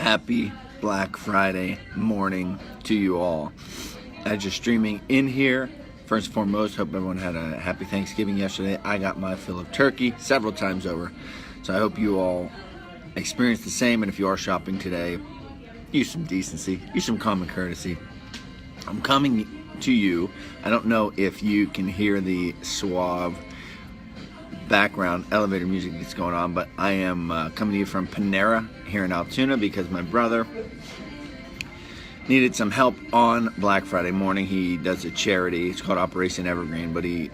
Happy Black Friday morning to you all. As you're streaming in here, first and foremost, hope everyone had a happy Thanksgiving yesterday. I got my fill of turkey several times over, so I hope you all experienced the same. And if you are shopping today, use some decency, use some common courtesy. I'm coming to you. I don't know if you can hear the suave background elevator music that's going on, but I am coming to you from Panera here in Altoona because my brother needed some help on Black Friday morning. He does a charity. It's called Operation Evergreen, but he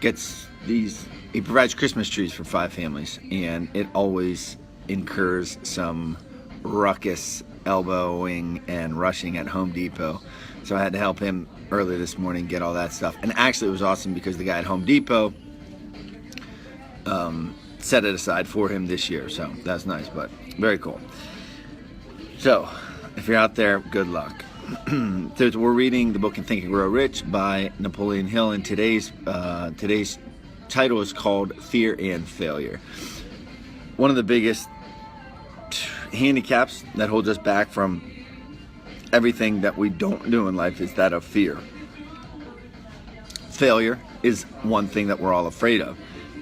provides Christmas trees for 5 families, and it always incurs some ruckus elbowing and rushing at Home Depot. So I had to help him earlier this morning get all that stuff. And actually it was awesome because the guy at Home Depot set it aside for him this year. So that's nice, but very cool. So if you're out there, good luck. So we're reading the book Think and Grow Rich by Napoleon Hill, and today's title is called Fear and Failure. One of the biggest handicaps that holds us back from everything that we don't do in life is that of fear. Failure is one thing that we're all afraid of.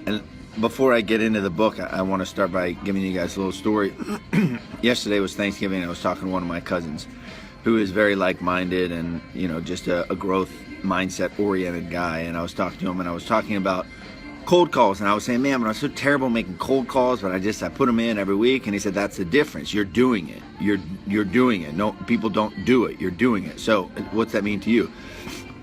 And before I get into the book, I want to start by giving you guys a little story. Yesterday was Thanksgiving, and I was talking to one of my cousins who is very like-minded and, just a growth mindset-oriented guy. And I was talking to him, and I was talking about cold calls, and I was saying, man, I'm so terrible making cold calls, but I put them in every week. And he said, that's the difference. You're doing it. You're doing it. No, people don't do it. You're doing it. So what's that mean to you?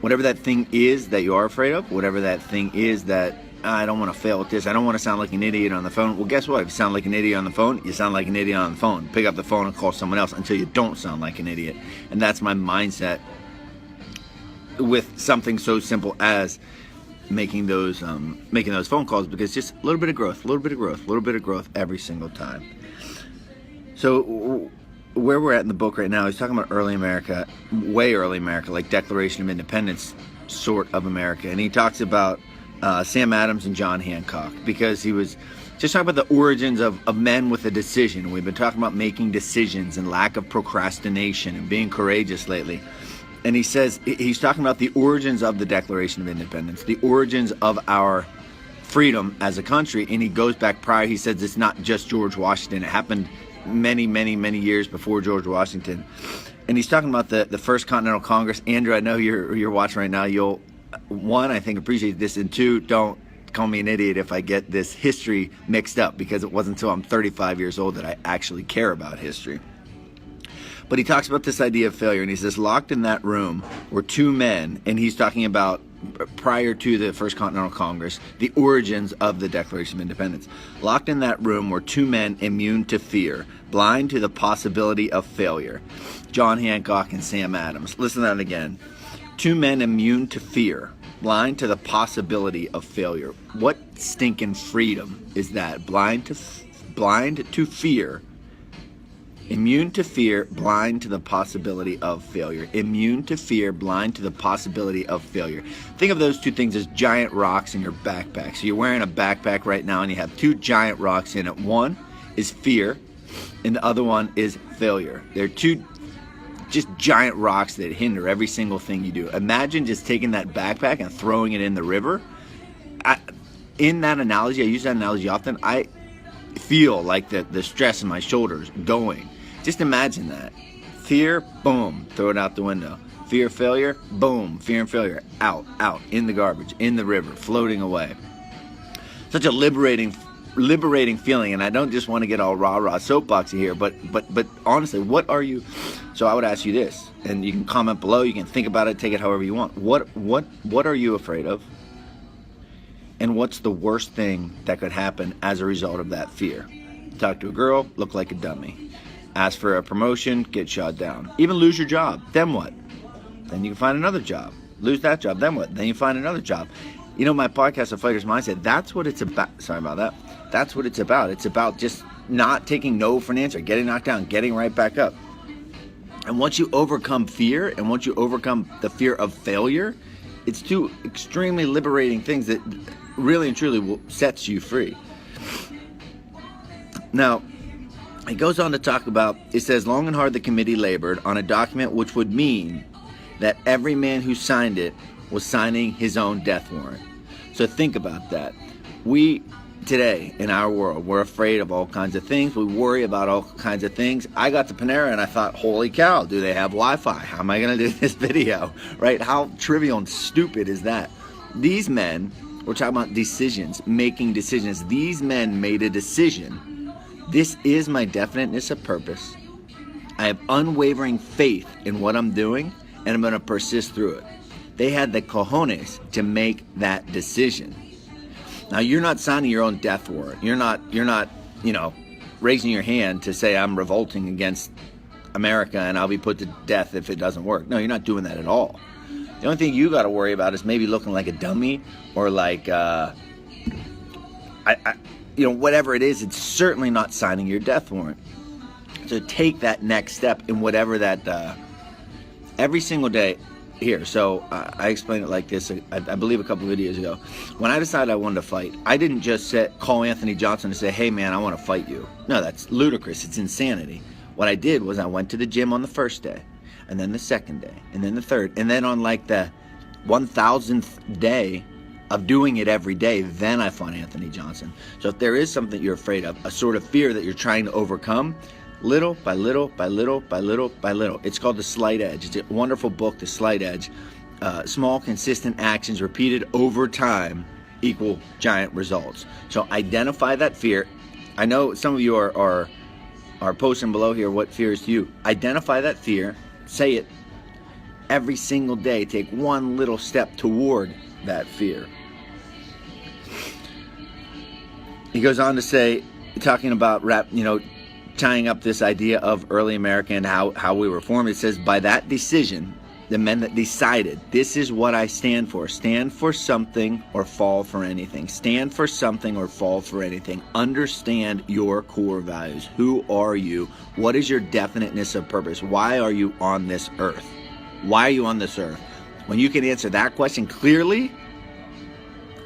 Whatever that thing is that you are afraid of, whatever that thing is that I don't want to fail at this, I don't want to sound like an idiot on the phone. Well, guess what? If you sound like an idiot on the phone, you sound like an idiot on the phone. Pick up the phone and call someone else until you don't sound like an idiot. And that's my mindset with something so simple as making those phone calls, because just a little bit of growth every single time. So where we're at in the book right now, he's talking about early America, way early America, like Declaration of Independence sort of America. And he talks about Sam Adams and John Hancock, because he was just talking about the origins of men with a decision. We've been talking about making decisions and lack of procrastination and being courageous lately. And he says, he's talking about the origins of the Declaration of Independence, the origins of our freedom as a country. And he goes back prior. He says it's not just George Washington. It happened many, many, many years before George Washington. And he's talking about the First Continental Congress. Andrew, I know you're watching right now. You'll, one, I think, appreciate this, and two, don't call me an idiot if I get this history mixed up, because it wasn't until I'm 35 years old that I actually care about history. But he talks about this idea of failure, and he says, locked in that room were 2 men, and he's talking about prior to the First Continental Congress, the origins of the Declaration of Independence. Locked in that room were 2 men immune to fear, blind to the possibility of failure. John Hancock and Sam Adams. Listen to that again. 2 men immune to fear, blind to the possibility of failure. What stinking freedom is that? Blind to fear. Immune to fear, blind to the possibility of failure. Immune to fear, blind to the possibility of failure. Think of those 2 things as giant rocks in your backpack. So you're wearing a backpack right now and you have 2 giant rocks in it. One is fear and the other one is failure. They're 2 just giant rocks that hinder every single thing you do. Imagine just taking that backpack and throwing it in the river. In that analogy, I use that analogy often, I feel like the stress in my shoulders going. Just imagine that. Fear, boom, throw it out the window. Fear, failure, boom, fear and failure, out, in the garbage, in the river, floating away. Such a liberating feeling, and I don't just want to get all rah-rah soapboxy here, but honestly, what are you? So I would ask you this, and you can comment below, you can think about it, take it however you want. What are you afraid of? And what's the worst thing that could happen as a result of that fear? Talk to a girl, look like a dummy. Ask for a promotion, get shot down. Even lose your job, then what? Then you can find another job. Lose that job, then what? Then you find another job. My podcast, A Fighter's Mindset, that's what it's about. Sorry about that. That's what it's about. It's about just not taking no for an answer, getting knocked down, getting right back up. And once you overcome fear, and once you overcome the fear of failure, it's 2 extremely liberating things that really and truly sets you free. Now, He goes on to talk about, it says, long and hard the committee labored on a document which would mean that every man who signed it was signing his own death warrant. So think about that. We, today, in our world, we're afraid of all kinds of things. We worry about all kinds of things. I got to Panera and I thought, holy cow, do they have Wi-Fi? How am I going to do this video, right? How trivial and stupid is that? These men, we're talking about decisions, making decisions. These men made a decision. This is my definiteness of purpose. I have unwavering faith in what I'm doing, and I'm going to persist through it. They had the cojones to make that decision. Now, you're not signing your own death warrant. You're not, raising your hand to say I'm revolting against America and I'll be put to death if it doesn't work. No, you're not doing that at all. The only thing you got to worry about is maybe looking like a dummy or like, whatever it is. It's certainly not signing your death warrant. So take that next step in whatever that, every single day here. So I explained it like this, I believe a couple of videos ago. When I decided I wanted to fight, I didn't just call Anthony Johnson and say, hey man, I want to fight you. No, that's ludicrous. It's insanity. What I did was I went to the gym on the first day, and then the second day, and then the third, and then on like the 1000th day of doing it every day, then I fought Anthony Johnson. So if there is something you're afraid of, a sort of fear that you're trying to overcome, little by little by little by little by little. It's called The Slight Edge. It's a wonderful book, The Slight Edge. Small, consistent actions repeated over time equal giant results. So identify that fear. I know some of you are posting below here what fear is to you. Identify that fear. Say it every single day. Take one little step toward that fear. He goes on to say, talking about tying up this idea of early America and how we were formed. It says, by that decision, the men that decided, this is what I stand for. Stand for something or fall for anything. Stand for something or fall for anything. Understand your core values. Who are you? What is your definiteness of purpose? Why are you on this earth? Why are you on this earth? When you can answer that question clearly,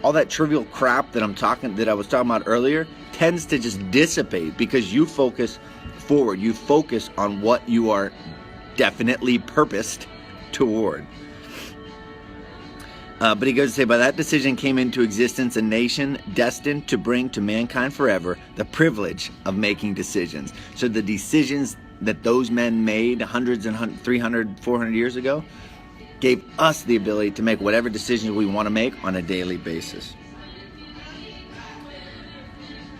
all that trivial crap that I was talking about earlier tends to just dissipate because you focus forward. You focus on what you are definitely purposed toward. But he goes to say, by that decision came into existence a nation destined to bring to mankind forever the privilege of making decisions. So the decisions that those men made hundreds and 300, 400 years ago gave us the ability to make whatever decisions we want to make on a daily basis.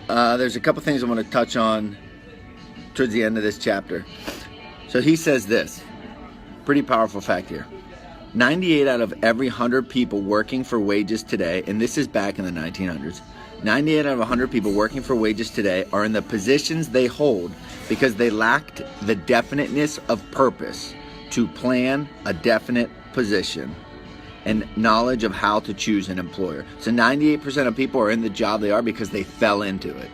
There's a couple things I want to touch on towards the end of this chapter. So he says this, pretty powerful fact here. 98 out of every 100 people working for wages today, and this is back in the 1900s, 98 out of 100 people working for wages today are in the positions they hold because they lacked the definiteness of purpose to plan a definite position and knowledge of how to choose an employer. So 98% of people are in the job they are because they fell into it.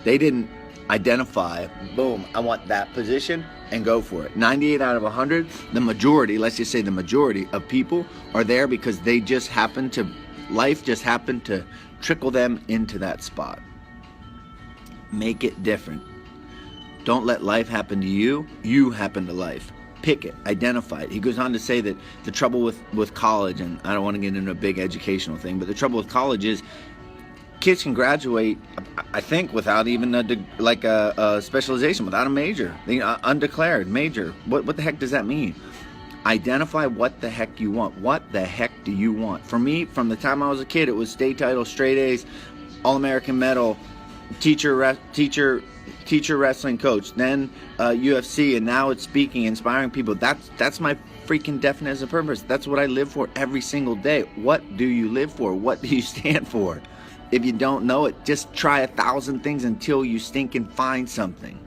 They didn't identify, boom, I want that position, and go for it. 98 out of 100, the majority, let's just say the majority of people are there because they just life just happened to trickle them into that spot. Make it different. Don't let life happen to you. You happen to life. Pick it, identify it. He goes on to say that the trouble with college, and I don't want to get into a big educational thing, but the trouble with college is kids can graduate, I think, without even a specialization, without a major, undeclared major. What the heck does that mean? Identify what the heck you want. What the heck do you want? For me, from the time I was a kid, it was state title, straight A's, All-American medal, teacher wrestling coach, then UFC, and now it's speaking, inspiring people. That's my freaking definiteness of purpose. That's what I live for every single day. What do you live for? What do you stand for? If you don't know it, just try 1,000 things until you stinking find something.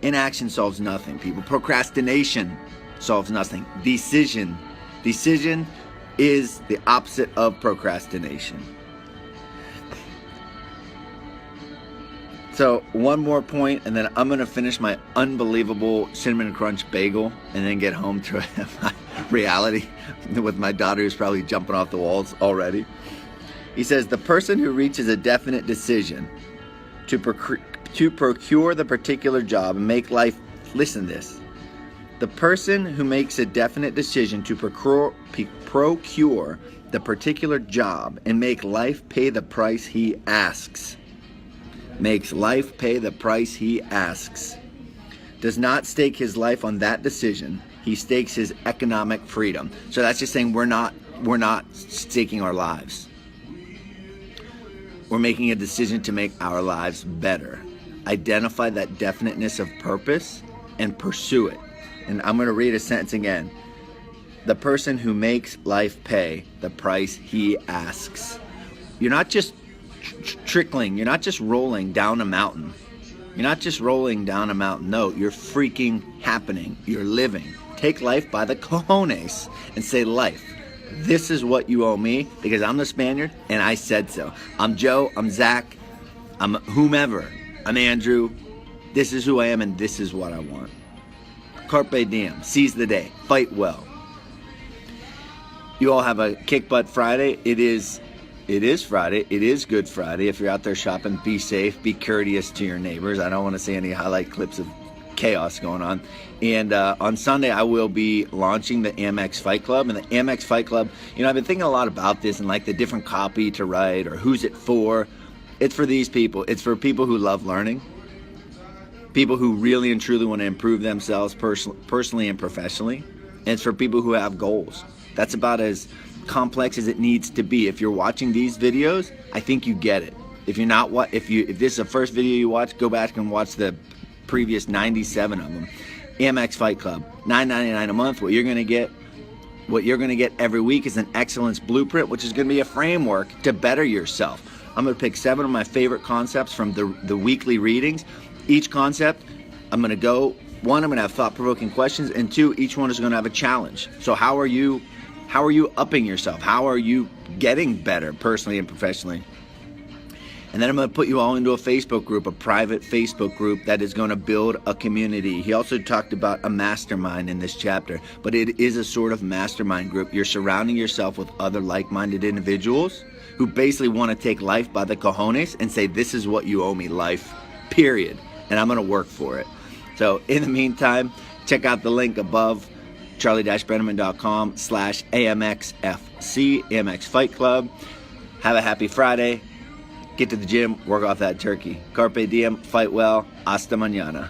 Inaction solves nothing, people. Procrastination solves nothing. Decision is the opposite of procrastination. So one more point, and then I'm going to finish my unbelievable Cinnamon Crunch bagel and then get home to my reality with my daughter who's probably jumping off the walls already. He says, the person who reaches a definite decision to to procure the particular job and make life, listen to this, the person who makes a definite decision to procure the particular job and make life pay the price he asks, makes life pay the price he asks, does not stake his life on that decision. He stakes his economic freedom. So that's just saying we're not staking our lives. We're making a decision to make our lives better. Identify that definiteness of purpose and pursue it. And I'm going to read a sentence again. The person who makes life pay the price he asks. You're not just trickling. You're not just rolling down a mountain. You're not just rolling down a mountain. No, you're freaking happening. You're living. Take life by the cojones and say, life, this is what you owe me because I'm the Spaniard and I said so. I'm Joe. I'm Zach. I'm whomever. I'm Andrew. This is who I am and this is what I want. Carpe diem. Seize the day. Fight well. You all have a kick butt Friday. It is Friday. It is Good Friday. If you're out there shopping, be safe. Be courteous to your neighbors. I don't want to see any highlight clips of chaos going on. And on Sunday, I will be launching the AMX Fight Club. And the AMX Fight Club, I've been thinking a lot about this and like the different copy to write or who's it for. It's for these people. It's for people who love learning. People who really and truly want to improve themselves personally and professionally. And it's for people who have goals. That's about as complex as it needs to be. If you're watching these videos, I think you get it. If you're not, if this is the first video you watch, go back and watch the previous 97 of them. AMX Fight Club, $9.99 a month. What you're going to get every week is an excellence blueprint, which is going to be a framework to better yourself. I'm going to pick 7 of my favorite concepts from the weekly readings. Each concept, I'm going to have thought-provoking questions, and 2, each one is going to have a challenge. So how are you upping yourself? How are you getting better personally and professionally? And then I'm going to put you all into a Facebook group, a private Facebook group that is going to build a community. He also talked about a mastermind in this chapter, but it is a sort of mastermind group. You're surrounding yourself with other like-minded individuals who basically want to take life by the cojones and say, this is what you owe me, life, period. And I'm going to work for it. So in the meantime, check out the link above, charlie-brenneman.com/AMXFC, AMX Fight Club. Have a happy Friday. Get to the gym, work off that turkey. Carpe diem, fight well. Hasta mañana.